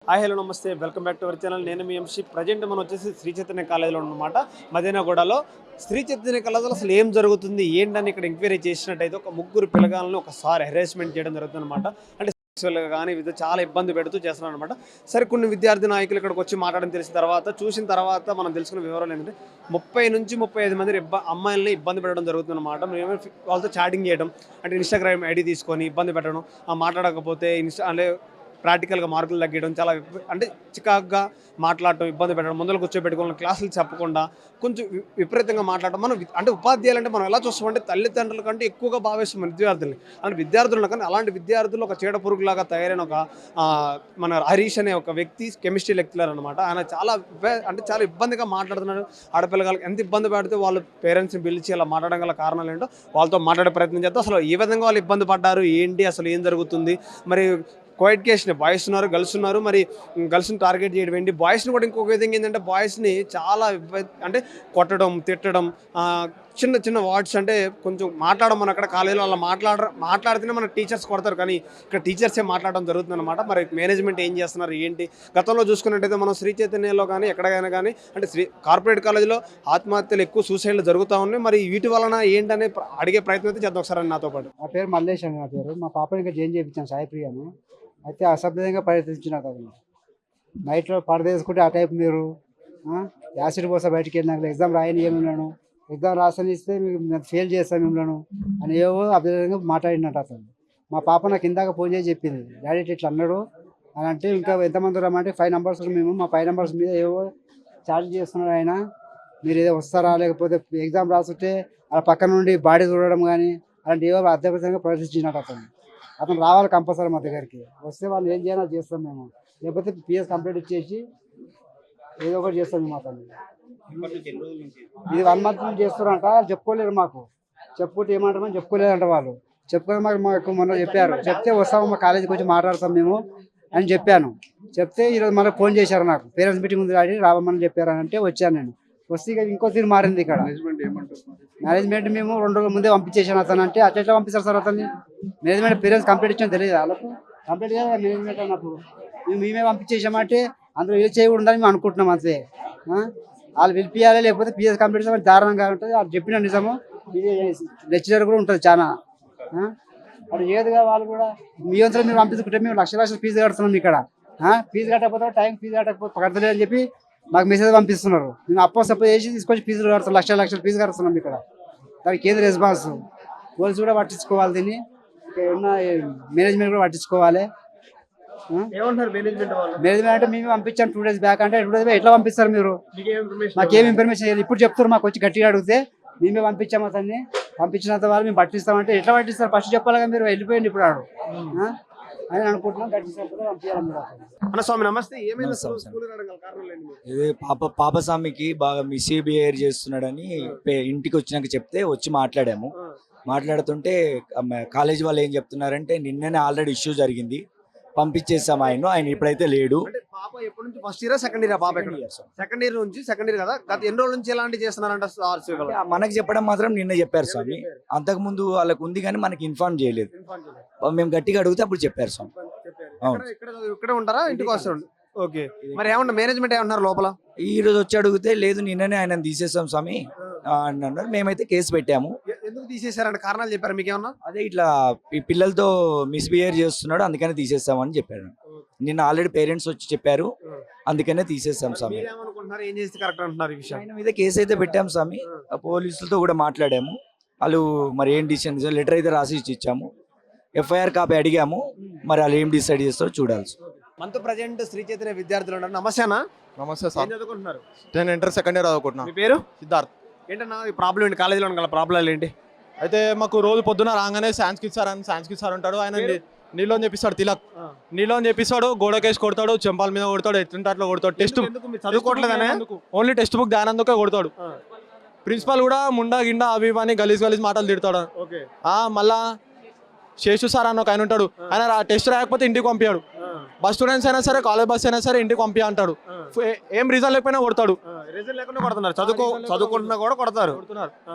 Hi hello నమస్తే welcome back to our channel. నేను మీ MC. Present మనం వచ్చేసి శ్రీ చైతన్య కాలేజీలో ఉన్నమాట, మదీనాగూడలో. శ్రీ చైతన్య కాలేజీలో అసలు ఏం జరుగుతుంది ఏంటని ఇక్కడ ఎంక్వైరీ చేసినట్టయితే ఒక ముగ్గురు పిల్లగాలను ఒకసారి హెరాస్మెంట్ చేయడం జరుగుతుంది అనమాట. అంటే సెక్సువల్గా కానీ ఇది చాలా ఇబ్బంది పెడుతూ చేస్తున్నారు అనమాట. సరే, కొన్ని విద్యార్థి నాయకులు ఇక్కడికి వచ్చి మాట్లాడడం తెలిసిన తర్వాత చూసిన తర్వాత మనం తెలుసుకున్న వివరాలు ఏంటంటే 30 నుంచి 35 మంది అమ్మాయిలని ఇబ్బంది పెట్టడం జరుగుతుంది అనమాట. మేము వాళ్ళతో చాటింగ్ చేయడం, అంటే ఇన్స్టాగ్రామ్ ఐడి తీసుకొని ఇబ్బంది పెట్టడం, మాట్లాడకపోతే అంటే ప్రాక్టికల్గా మార్కులు తగ్గడం, చాలా అంటే చికాకుగా మాట్లాడటం, ఇబ్బంది పెట్టడం, ముందర కూర్చోబెట్టుకోవాలి, క్లాసులు చెప్పకుండా కొంచెం విపరీతంగా మాట్లాడడం. మనం అంటే ఉపాధ్యాయులు అంటే మనం ఎలా చూస్తామంటే తల్లిదండ్రుల కంటే ఎక్కువగా భావిస్తాం విద్యార్థుల్ని. అంటే విద్యార్థులు కానీ అలాంటి విద్యార్థులు ఒక చీడ పురుగులాగా తయారైన ఒక మన హరీష్ అనే ఒక వ్యక్తి కెమిస్ట్రీ లెక్చరర్ అనమాట. ఆయన చాలా ఇబ్బందిగా మాట్లాడుతున్నాడు. ఆడపిల్లలకి ఎంత ఇబ్బంది పెడితే వాళ్ళు పేరెంట్స్ని పిలిచి అలా మాట్లాడడం గల కారణాలు ఏంటో వాళ్ళతో మాట్లాడే ప్రయత్నం చేద్దాం. అసలు ఏ విధంగా వాళ్ళు ఇబ్బంది పడ్డారు, ఏంటి, అసలు ఏం జరుగుతుంది, మరి కోఎడ్యుకేషన్ బాయ్స్ ఉన్నారు, గర్ల్స్ ఉన్నారు. మరి గర్ల్స్ని టార్గెట్ చేయడం ఏంటి, బాయ్స్ని కూడా ఇంకొక విధంగా ఏంటంటే బాయ్స్ని చాలా అంటే కొట్టడం, తిట్టడం, చిన్న చిన్న వర్డ్స్ అంటే కొంచెం మాట్లాడడం. అక్కడ కాలేజీలో అలా మాట్లాడితేనే మన టీచర్స్ కొడతారు, కానీ ఇక్కడ టీచర్సే మాట్లాడడం జరుగుతుంది అనమాట. మరి మేనేజ్మెంట్ ఏం చేస్తున్నారు ఏంటి? గతంలో చూసుకున్నట్టయితే మనం శ్రీ చైతన్యలో కానీ ఎక్కడైనా కానీ అంటే కార్పొరేట్ కాలేజీలో ఆత్మహత్యలు ఎక్కువ, సూసైడ్లు జరుగుతూ ఉన్నాయి. మరి వీటి వలన ఏంటనే అడిగే ప్రయత్నం అయితే చేద్దాం ఒకసారి నాతో పాటు. నా పేరు మల్లేష్ అని. నా పేరు మా పాపని ఇంకా జాయిన్ చేయించాను సాయిప్రియను. అయితే అసభ్యంగా ప్రయత్నించినారు కదా, నైట్లో పడదేసుకుంటే ఆ టైప్ మీరు యాసిడ్ పోసా బయటికి వెళ్ళినాక ఎగ్జామ్ రాయని ఏమిన్నాను, ఎగ్జామ్ రాసని ఇస్తే మీకు ఫెయిల్ చేస్తాను మిమ్మల్ని అని ఏవో అభ్యంగా మాట్లాడినట్టు అతను. మా పాప నాకు ఇందాక ఫోన్ చేసి చెప్పింది, డాడీ ఇట్లా అన్నాడు అని. అంటే ఇంకా ఎంతమంది రమ్మంటే 5 numbers మేము మా 5 numbers మీద ఏవో చార్జ్ చేస్తున్నాడు ఆయన. మీరు ఏదో వస్తారా, లేకపోతే ఎగ్జామ్ రాసుంటే అలా పక్క నుండి బాడీ చూడడం కానీ అలాంటి ఏవో అధ్యాపకంగా ప్రదర్శించినట్టు అతను రావాలి కంపల్సరీ మా దగ్గరికి. వస్తే వాళ్ళు ఏం చేయాలో చేస్తాం మేము, లేకపోతే పిఎస్ కంప్లీట్ ఇచ్చేసి ఏదో ఒకటి చేస్తాం మేము. అతను ఇది 1 month నుంచి చేస్తారంట. చెప్పుకోలేరు మాకు, చెప్పుకుంటే ఏమంటామని చెప్పుకోలేదంట వాళ్ళు. చెప్పుకొని మాకు మొన్న చెప్పారు, చెప్తే వస్తాము మా కాలేజీకి వచ్చి మాట్లాడతాం మేము అని చెప్పాను. చెప్తే ఈరోజు మళ్ళీ ఫోన్ చేశారు నాకు, పేరెంట్స్ మీటింగ్ ఉంది ఆడి రావమని చెప్పారు అని. అంటే వచ్చాను నేను. వస్తే ఇక ఇంకో తీరు మారింది ఇక్కడ మేనేజ్మెంట్. మేము 2 రోజుల ముందే పంపించేసాను అతను. అంటే అట్లా పంపిస్తారు సార్ అతన్ని. మేనేజ్మెంట్ పేరెంట్స్ కంప్లీట్ ఇచ్చాను తెలియదు వాళ్ళకు. కంప్లీట్ గా మేనేజ్మెంట్ అన్నప్పుడు మేమే పంపించేసామంటే అందులో ఏ చేయకూడదని మేము అనుకుంటున్నాం అంతే. వాళ్ళు పిలిపియాలి, లేకపోతే పిఎస్ కంప్లీట్ చేస్తే దారుణంగా ఉంటుంది. వాళ్ళు చెప్పిన నిజము. ఇది లెక్చరర్ కూడా ఉంటుంది చాలా. అది ఏదుగా వాళ్ళు కూడా మీ వంతులో మీరు పంపించుకుంటే మేము లక్షల ఫీజు కడుతున్నాం ఇక్కడ. ఫీజు కట్టకపోతే టైం ఫీజు కట్టలేదు అని చెప్పి మాకు మెసేజ్ పంపిస్తున్నారు. మేము సపోజ్ చేసి తీసుకొచ్చి ఫీజులు కడుతున్నాం, లక్షల ఫీజు కడుతున్నాం ఇక్కడ. దానికి ఏది రెస్పాన్స్? పోలీసు కూడా పట్టించుకోవాలి, దీన్ని ఉన్న మేనేజ్మెంట్ కూడా పట్టించుకోవాలి. మేనేజ్మెంట్ అంటే మేము పంపించాం 2 days బ్యాక్. అంటే 2 days బ్యాక్ ఎట్లా పంపిస్తారు మీరు? మాకేం ఇన్ఫర్మేషన్ ఇప్పుడు చెప్తారు. మాకు వచ్చి గట్టిగా అడిగితే మేమే పంపించాము అతన్ని. పంపించినంత వాళ్ళు మేము పట్టిస్తామంటే ఎట్లా పట్టిస్తారు? ఫస్ట్ చెప్పాలిగా, మీరు వెళ్ళిపోయింది ఇప్పుడు ఆడు అని అనుకుంటున్నాం. నమస్తే. ఇది పాపస్వామికి బాగా మిస్బిహేవ్ చేస్తున్నాడని ఇంటికి వచ్చినాక చెప్తే వచ్చి మాట్లాడాము. మాట్లాడుతుంటే కాలేజీ వాళ్ళు ఏం చెప్తున్నారంటే నిన్ననే ఆల్రెడీ ఇష్యూ జరిగింది, పంపించేసాం ఆయన ఇప్పుడైతే లేడు. పాప ఎప్పటి నుంచి ఫస్ట్ ఇయర్ సెకండ్ ఇయర్? పాప సెకండ్ ఇయర్ నుంచి. సెకండ్ ఇయర్ కదా, గత ఎన్ని రోజుల నుంచి ఎలాంటి చేస్తున్నారంట? మనకి చెప్పడం మాత్రం నిన్న చెప్పారు స్వామి. అంతకు ముందు వాళ్ళకు ఉంది కానీ మనకి ఇన్ఫార్మ్ చేయలేదు. మేము గట్టిగా అడిగితే అప్పుడు చెప్పారు స్వామి. ఇక్కడ ఉంటారా, ఇంటికి వస్తారు? ఓకే. మరి ఏమన్నా మేనేజ్మెంట్ ఏమన్నారు లోపల? ఈ రోజు వచ్చి అడిగితే లేదు నిన్ననే ఆయన తీసేసాం స్వామి అని అన్నారు. మేమైతే కేసు పెట్టాము. ఎందుకు తీసేసారంటే కారణాలు చెప్పారు మీకు ఏమన్నా? అదే ఇట్లా ఈ పిల్లలతో మిస్బిహేవ్ చేస్తున్నాడు అందుకనే తీసేసామని చెప్పారు. నిన్న ఆల్రెడీ పేరెంట్స్ వచ్చి చెప్పారు, అందుకనే తీసేసాం స్వామి. ఏం చేస్తే కరెక్ట్ అంటున్నారు? ఈ విషయం ఆయన మీద కేసు అయితే పెట్టాము స్వామి. పోలీసులతో కూడా మాట్లాడాము. వాళ్ళు మరి ఏం డిసిషన్, లెటర్ అయితే రాసి ఇచ్చాము, ఎఫ్ఐఆర్ కాపీ అడిగాము. మరి వాళ్ళు ఏం డిసైడ్ చేస్తారో చూడాల్సి. మనతో ప్రజెంట్ శ్రీ చైతన్య విద్యార్థులు ఉన్నారు. నమస్తే అన్న. నమస్తే సార్. చదువుకుంటున్నారు? నేను ఇంటర్ సెకండ్ ఇయర్ చదువుకుంటున్నా. మీ పేరు? సిద్ధార్థ్. ఏంటన్నా ఈ ప్రాబ్లం ఏంటి? కాలేజీలో గల ప్రాబ్లం ఏంటి? అయితే మాకు రోజు పొద్దున రాగానే సైన్స్కి ఇచ్చారు అంటాడు ఆయన. నీలో చెప్పిస్తాడు, తిలక్ నీలో చెప్పిస్తాడు, గోడకేసి కొడతాడు, చెంపాల మీద కొడతాడు, ఎట్లుంటే అట్లా కొడతాడు. టెస్ట్ చదువుకోవట్లేదనే ఓన్లీ టెక్స్ట్ బుక్ ధ్యానందుకే కొడతాడు. ప్రిన్సిపల్ కూడా ముండా గిండా అవి అని గలీజ్ మాటలు తిడతాడు. మళ్ళా శేషు సార్ అని ఒక ఆయన ఉంటాడు, ఆయన టెస్ట్ రాకపోతే ఇంటికి పంపించాడు. బస్ స్టూడెంట్స్ అయినా సరే, కాలేజ్ బస్ అయినా సరే ఇంటికి పంపి అంటాడు. ఏం రీజన్ లేకపోయినా కొడతాడు. రీజన్ లేకుండా కొడుతున్నారు. చదువుకుంటున్నా కూడా కొడతారు.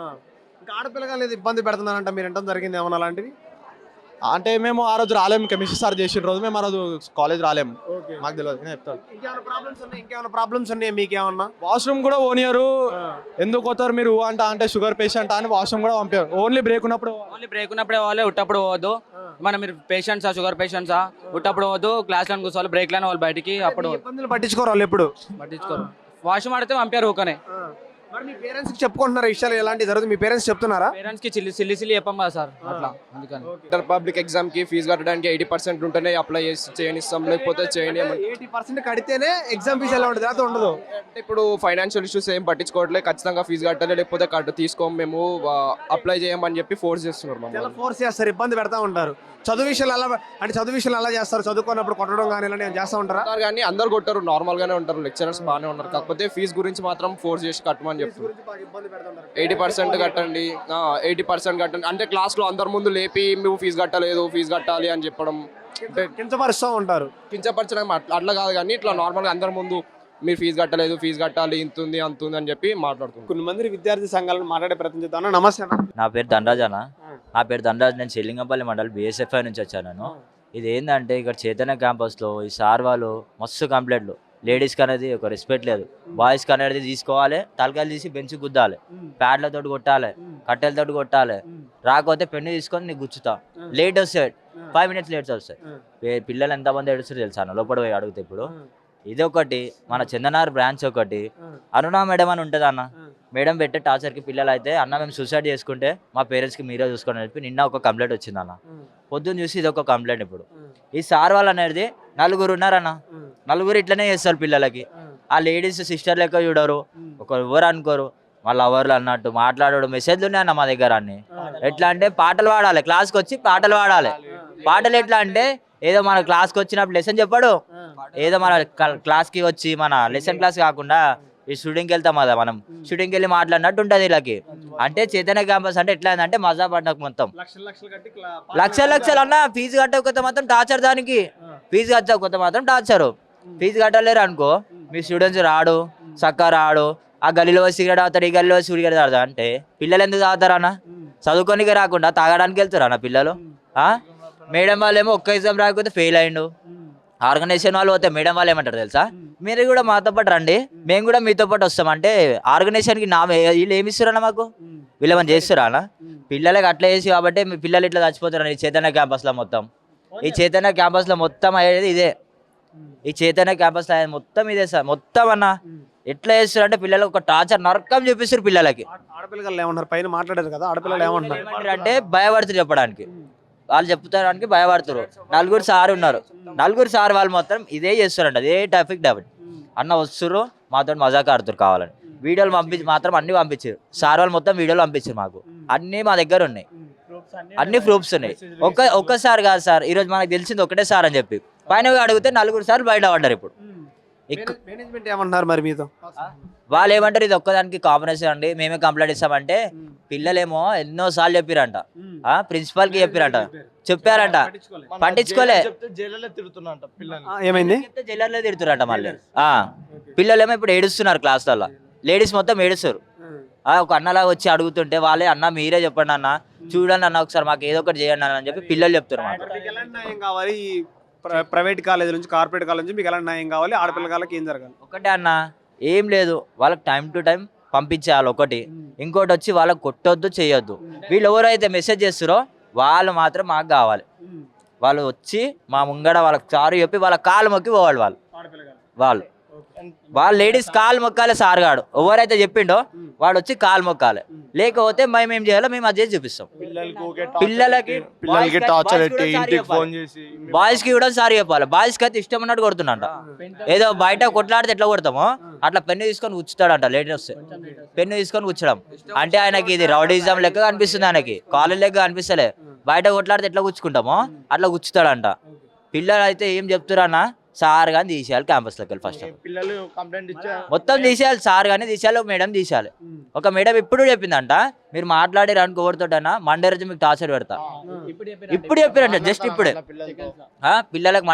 ఇంకా ఆడపిల్లగా లేదు ఇబ్బంది పెడుతున్నారంట, మీరు ఎంత జరిగింది ఏమన్నా అలాంటివి? అంటే మేము ఆ రోజు రాలేము, కెమిస్ట్రీ సార్ చేసిన రోజు మేము ఆ రోజు కాలేజ్ రాలేము, మాకు తెలియదు. నేను చెప్తాను, ఇంకేమైనా ప్రాబ్లమ్స్ ఉన్నాయి మీకేమన్నా? వాష్రూమ్ కూడా ఓనియరు, ఎందుకు పోతారు మీరు అంటే షుగర్ పేషెంట్ అని వాష్రూమ్ కూడా పంపారు. ఓన్లీ బ్రేక్ ఉన్నప్పుడు వాళ్ళే ఉట్టప్పుడు పోవద్దు. మనం మీరు పేషెంట్సా, షుగర్ పేషెంట్సా, ఉట్టప్పుడు పోవద్దు. క్లాస్లో కూర్చోవాలి, బ్రేక్ లైన్ వాళ్ళు బయటికి అప్పుడు ఇబ్బందులు పట్టించుకోరు వాళ్ళు ఎప్పుడు. పట్టించుకోరు. వాష్రూమ్ ఆడితే పంపారు ఊకనే. మరి మీ పేరెంట్స్ కి చెప్పుకుంటున్నారు విషయాలు ఎలాంటి జరుగుతుంది? మీ పేరెంట్స్ చెప్తున్నారా? పేరెంట్స్ కి సిల్లి చెప్పాం కదా సార్, అట్లా అందుకని. ఇంటర్ పబ్లిక్ ఎగ్జామ్ కి ఫీజు కట్టడానికి 80% ఉంటేనే అప్లై చేసి చేయనిస్తాం, లేకపోతే చేయనియమని. 80% కడితేనే ఎగ్జామ్ ఫీజు ఎలా ఉంటుంది, అది ఉండదు. అంటే ఇప్పుడు ఫైనాన్షియల్ ఇష్యూస్ ఏం పట్టించుకోవట్లేదు, ఖచ్చితంగా ఫీజు కట్టాలి, లేకపోతే తీసుకోం మేము, అప్లై చేయమని చెప్పి ఫోర్స్ చేస్తున్నారు చాలా మమ్మల్ని. ఫోర్స్ చేస్తారు, ఇబ్బంది పెడతా ఉంటారు. చదువు విషయాలు అలా చేస్తారు, చదువుకున్నప్పుడు కొట్టడం కానీ ఇలాంటివి చేస్తూ ఉంటారా? కానీ అందరు కొట్టారు, నార్మల్ గానే ఉంటారు, లెక్చరర్స్ బాగానే ఉన్నారు. కాకపోతే ఫీజు గురించి మాత్రం ఫోర్స్ చేసి కట్టమని చెప్తున్నారు. 80% కట్టండి, 80% కట్టండి అంటే క్లాస్ లో అందరి ముందు లేపి నువ్వు ఫీజు కట్టలేదు, ఫీజు కట్టాలి అని చెప్పడం. అంటే కించపరుస్తూ ఉంటారు. కించపరచడం అట్లా కాదు, కానీ ఇట్లా నార్మల్ గా అందరి ముందు మీరు ఫీజు కట్టలేదు, ఫీజు కట్టాలి, ఇంతుంది అంతుంది అని చెప్పి మాట్లాడుతున్నారు. కొన్ని మంది విద్యార్థి సంఘాలను మాట్లాడే ప్రయత్నం చేస్తాను. నమస్తే అన్న. నా పేరు ధనరాజ్ అన్న. నా పేరు ధనరాజ్. నేను చెల్లింగపల్లి మండలి BSFI నుంచి వచ్చాను. ఇది ఏంటంటే ఇక్కడ చైతన్య క్యాంపస్లో ఈ సార్ వాళ్ళు మస్తు కంప్లైంట్లు. లేడీస్కి అనేది ఒక రెస్పెక్ట్ లేదు, బాయ్స్కి అనేది తీసుకోవాలి, తలకాయలు తీసి బెంచ్ గుద్దాలి, ప్యాడ్లతో కొట్టాలి, కట్టెలతో కొట్టాలి, రాకపోతే పెన్ను తీసుకొని నీకు గుచ్చుతా. లేట్ వస్తాయి, 5 minutes లేట్ వస్తాయి. పిల్లలు ఎంతమంది ఏడుస్తారు తెలుసా అన్న, లోపల పోయి అడిగితే. ఇప్పుడు ఇదొకటి, మన చందనార్ బ్రాంచ్ ఒకటి, అరుణా మేడం అని ఉంటుంది అన్న. మేడం పెట్టే టార్చర్కి పిల్లలు అయితే అన్న మేము సూసైడ్ చేసుకుంటే మా పేరెంట్స్కి మీరే చూసుకోండి అని చెప్పి నిన్న ఒక కంప్లైంట్ వచ్చింది అన్న. పొద్దున్న చూసి ఇది ఒక కంప్లైంట్. ఇప్పుడు ఈ సార్ వాళ్ళు అనేది 4 ఉన్నారన్న, 4 ఇట్లనే చేస్తారు పిల్లలకి. ఆ లేడీస్ సిస్టర్ లెక్క చూడరు, ఎవరు అనుకోరు, వాళ్ళ అవర్లు అన్నట్టు మాట్లాడడం. మెసేజ్లు ఉన్నాయన్న మా దగ్గర అన్ని. ఎట్లా అంటే పాటలు పాడాలి, క్లాస్కి వచ్చి పాటలు పాడాలి. పాటలు ఎట్లా అంటే ఏదో మన క్లాస్కి వచ్చినప్పుడు లెసన్ చెప్పాడు, ఏదో మన క్లాస్కి వచ్చి మన లెసన్ క్లాస్ కాకుండా ఈ షూటింగ్కి వెళ్తాం కదా మనం, షూటింగ్కి వెళ్ళి మాట్లాడినట్టు ఉంటుంది వీళ్ళకి. అంటే చైతన్య క్యాంపస్ అంటే ఎట్లా అంటే మజా పడ్డకు మొత్తం లక్షలు అన్న. ఫీజు కట్టకపోతే మాత్రం టార్చర్, దానికి ఫీజు కట్టకపోతే మాత్రం టార్చరు. ఫీజు కట్టలేరు అనుకో మీ స్టూడెంట్స్ రాడు, చక్కగా రాడు, ఆ గల్లీలో సిగరెట్ తాగుతాడు, ఈ గల్లీలో సిగరెట్ తాగుతాడు. అంటే పిల్లలు ఎందుకు తాగుతారన్న? చదువుకోనికే రాకుండా తాగడానికి వెళ్తారు అన్న పిల్లలు. మేడం వాళ్ళు ఏమో ఒక్క ఎగ్జామ్ రాకపోతే ఫెయిల్ అయ్యిండు, ఆర్గనైజేషన్ వాళ్ళు పోతే మేడం వాళ్ళు ఏమంటారు తెలుసా, మీరు కూడా మాతో పాటు రండి, మేము కూడా మీతో పాటు వస్తాం. అంటే ఆర్గనైజేషన్కి వీళ్ళు ఏమి ఇస్తారన్న, మాకు వీళ్ళు ఏమైనా చేస్తారా అన్న? పిల్లలకి అట్లా చేసి కాబట్టి మీ పిల్లలు ఇట్లా చచ్చిపోతారు. ఈ చైతన్య క్యాంపస్లో మొత్తం, ఈ చైతన్య క్యాంపస్లో మొత్తం అయ్యేది ఇదే. ఈ చైతన్య క్యాంపస్లో అయ్యేది మొత్తం ఇదే సార్. మొత్తం అన్న ఎట్లా చేస్తారు అంటే పిల్లలకు ఒక టార్చర్ నరకం చూపిస్తారు పిల్లలకి. ఆడపిల్లలు ఏమంటారు పైన మాట్లాడారు కదా, ఆడపిల్లలు ఏమంటారు అంటే భయపడుతుంది చెప్పడానికి, వాళ్ళు చెప్తాడానికి భయపడుతారు. 4 సార్ ఉన్నారు, 4 సార్ వాళ్ళు మొత్తం ఇదే చేస్తారంట, అదే టాపిక్ అన్న వస్తుర్రు మాతో మజాక్ ఆడుతారు కావాలని. వీడియోలు మాత్రం అన్ని పంపించారు సార్ వాళ్ళు, మొత్తం వీడియోలు పంపించారు మాకు. అన్నీ మా దగ్గర ఉన్నాయి, అన్ని ప్రూఫ్స్ ఉన్నాయి. ఒక్కసారి కాదు సార్, ఈరోజు మనకు తెలిసింది ఒకటే సార్ అని చెప్పి పైన అడిగితే 4 సార్లు బయట పడ్డారు. ఇప్పుడు మేనేజ్మెంట్ ఏమంటున్నారు మరి మీతో? వాళ్ళు ఏమంటారు, ఇది ఒక్కదానికి కాంబినేషన్ అండి, మేమే కంప్లైంట్ ఇస్తామంటే. పిల్లలేమో ఎన్నో సార్లు చెప్పారంట, ప్రిన్సిపాల్ కి చెప్పారంట, పట్టించుకోలే. ఏమైంది? జైలర్లో తిడుతురంట మళ్ళీ. పిల్లలేమో ఇప్పుడు ఏడుస్తున్నారు క్లాస్లలో, లేడీస్ మొత్తం ఏడుస్తారు. ఒక అన్నలాగా వచ్చి అడుగుతుంటే వాళ్ళే అన్న మీరే చెప్పండి అన్న, చూడండి అన్న ఒకసారి మాకు ఏదో ఒకటి చేయండి అన్న అని చెప్పి పిల్లలు చెప్తున్నారు. ప్రైవేట్ కాలేజ్ నుంచి కార్పొరేట్ కాలేజ్ నుంచి మీకు ఎలా న్యాయం కావాలి? ఆడపిల్లలకి ఏం జరగాలి? ఒకటే అన్న, ఏం లేదు, వాళ్ళకి టైం టు టైం పంపించేయాలి ఒకటి. ఇంకోటి వచ్చి వాళ్ళకి కొట్టొద్దు, చేయొద్దు. వీళ్ళు ఎవరైతే మెసేజ్ చేస్తారో వాళ్ళు మాత్రం మాకు కావాలి. వాళ్ళు వచ్చి మా ముంగడ వాళ్ళకి సారీ చెప్పి వాళ్ళ కాలు మొక్కి పోవాలి. వాళ్ళు లేడీస్ కాలు మొక్కాలి. సార్ గాడు ఎవరైతే చెప్పిండో వాడు వచ్చి కాలు మొక్కాలి, లేకపోతే మేము ఏం చేయాలో మేము అది చేసి చూపిస్తాం. పిల్లలకి బాయ్స్ కి కూడా సారీ చెప్పాలి. బాయ్స్ కి అయితే ఇష్టం ఉన్నట్టు కొడుతున్నట్ట, ఏదో బయట కొట్లాడితే ఎట్లా కొడతామో అట్లా పెన్ను తీసుకొని కూర్చుతాడంట. లేడీ వస్తే పెన్ను తీసుకొని కూర్చోడం అంటే ఆయనకి ఇది రౌడీజం లెక్క అనిపిస్తుంది, ఆయనకి కాలేజ్ లెక్క అనిపిస్తలే. బయట కొట్లాడితే ఎట్లా కూర్చుకుంటామో అట్లా కూర్చుతాడంట. పిల్లలు అయితే ఏం చెప్తున్నా, సార్ కానీ తీసేయాలి క్యాంపస్లోకి వెళ్ళి. ఫస్ట్ మొత్తం తీసేయాలి, సార్ కానీ తీసేయాలి, మేడం తీసేయాలి. ఒక మేడం ఇప్పుడు చెప్పిందంట, మీరు మాట్లాడారు అనుకో ఎవరితోటన్నా మండే రోజు మీకు టార్చర్ పెడతా. ఇప్పుడు చెప్పారంట, జస్ట్ ఇప్పుడే పిల్లలకు